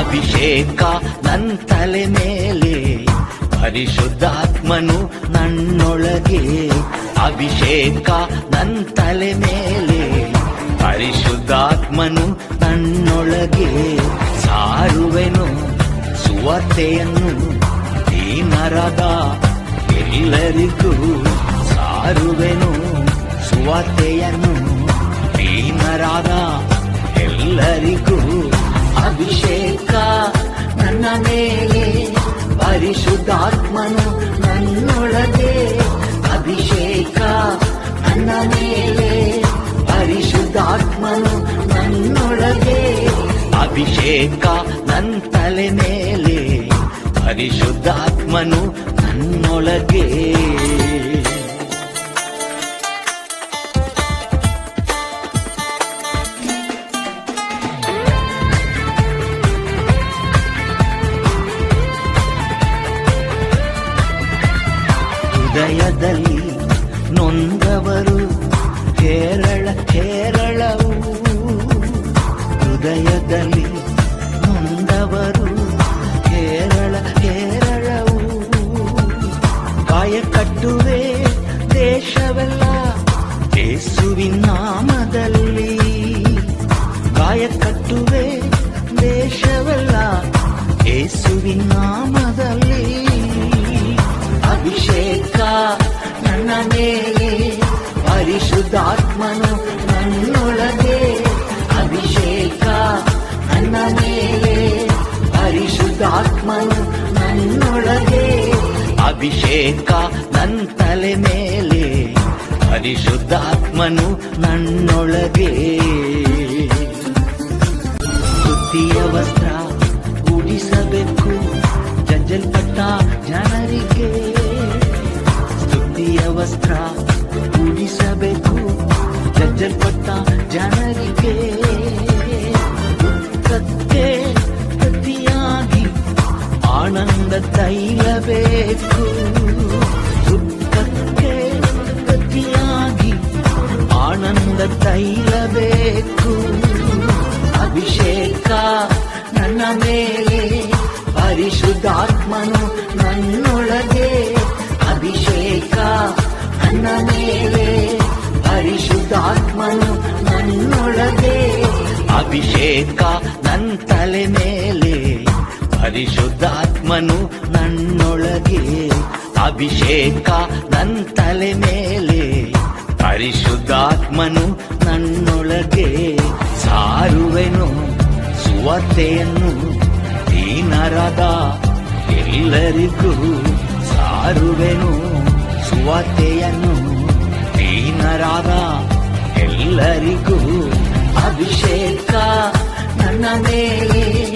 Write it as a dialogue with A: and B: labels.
A: ಅಭಿಷೇಕ ನನ್ನ ತಲೆ ಮೇಲೆ, ಪರಿಶುದ್ಧಾತ್ಮನು ನನ್ನೊಳಗೆ. ಅಭಿಷೇಕ ನನ್ನ ತಲೆ ಮೇಲೆ, ಪರಿಶುದ್ಧಾತ್ಮನು ನನ್ನೊಳಗೆ. ಸಾರುವೆನು ಸುವಾರ್ತೆಯನ್ನು ದೀನರಾದ ಎಲ್ಲರಿಗೂ. ಸಾರುವೆನು ಸುವಾರ್ತೆಯನ್ನು ದೀನರಾದ ಎಲ್ಲರಿಗೂ. ಅಭಿಷೇಕ ನನ್ನ ಮೇಲೆ, ಪರಿಶುದ್ಧಾತ್ಮನು ನನ್ನೊಳಗೆ. ಅಭಿಷೇಕ ನನ್ನ ಮೇಲೆ, ಪರಿಶುದ್ಧಾತ್ಮನು ನನ್ನೊಳಗೆ. ಅಭಿಷೇಕ ನನ್ನ ತಲೆ ಮೇಲೆ, ಪರಿಶುದ್ಧಾತ್ಮನು ನನ್ನೊಳಗೆ. ಹೃದಯದಲ್ಲಿ ನೊಂದವರು ಹೇರಳವು. ಹೃದಯದಲ್ಲಿ ನೊಂದವರು ಹೇರಳವು. ಕಾಯ ಕಟ್ಟುವೆ ದೇಶವೆಲ್ಲ ಯೇಸುವಿನ ನಾಮದಲ್ಲಿ. ಕಾಯ ಕಟ್ಟುವೆ ದೇಶವೆಲ್ಲ ಯೇಸುವಿನ ನಾಮದಲ್ಲಿ. ಅಭಿಷೇಕ ನನ್ನ ಮೇಲೆ, ಪರಿಶುದ್ಧಾತ್ಮನು ನನ್ನೊಳಗೆ. ಅಭಿಷೇಕ ನನ್ನ ಮೇಲೆ, ಪರಿಶುದ್ಧಾತ್ಮನು ನನ್ನೊಳಗೆ. ಅಭಿಷೇಕ ನನ್ನ ತಲೆ ಮೇಲೆ, ಪರಿಶುದ್ಧಾತ್ಮನು ನನ್ನೊಳಗೆ. ಸ್ತುತಿಯ ವಸ್ತ್ರ ಉಡಿಸಬೇಕು ಜಜ್ಜಲ್ಪಟ್ಟ ಜನರಿಗೆ. ಸ್ತುತಿಯ ವಸ್ತ್ರ ಉಡಿಸಬೇಕು ಜಜ್ಜಲ್ಪಟ್ಟ ಜನರಿಗೆ. ದುಃಖಕ್ಕೆ ಪ್ರತಿಯಾಗಿ ಆನಂದ ತೈಲಬೇಕು. ದುಃಖಕ್ಕೆ ಪ್ರತಿಯಾಗಿ ಆನಂದ ತೈಲಬೇಕು. ಅಭಿಷೇಕ ನನ್ನ ಮೇಲೆ, ಪರಿಶುದ್ಧಾತ್ಮನು ನನ್ನೊಳಗೆ. ಅಭಿಷೇಕ ನನ್ನ ಮೇಲೆ, ಪರಿಶುದ್ಧಾತ್ಮನು ನನ್ನೊಳಗೆ. ಅಭಿಷೇಕ ನನ್ನ ತಲೆ ಮೇಲೆ, ಪರಿಶುದ್ಧಾತ್ಮನು ನನ್ನೊಳಗೆ. ಅಭಿಷೇಕ ನನ್ನ ತಲೆ ಮೇಲೆ, ಪರಿಶುದ್ಧಾತ್ಮನು ನನ್ನೊಳಗೆ. ಸಾರುವೆನು ಸುವಾರ್ತೆಯನ್ನು ದೀನರಾದ ಎಲ್ಲರಿಗೂ. ಸಾರುವೆನು ಸುವಾರ್ತೆಯನ್ನು ದೀನರಾದ ಎಲ್ಲರಿಗೂ. ಅಭಿಷೇಕ ನನ್ನ ಮೇಲೆ,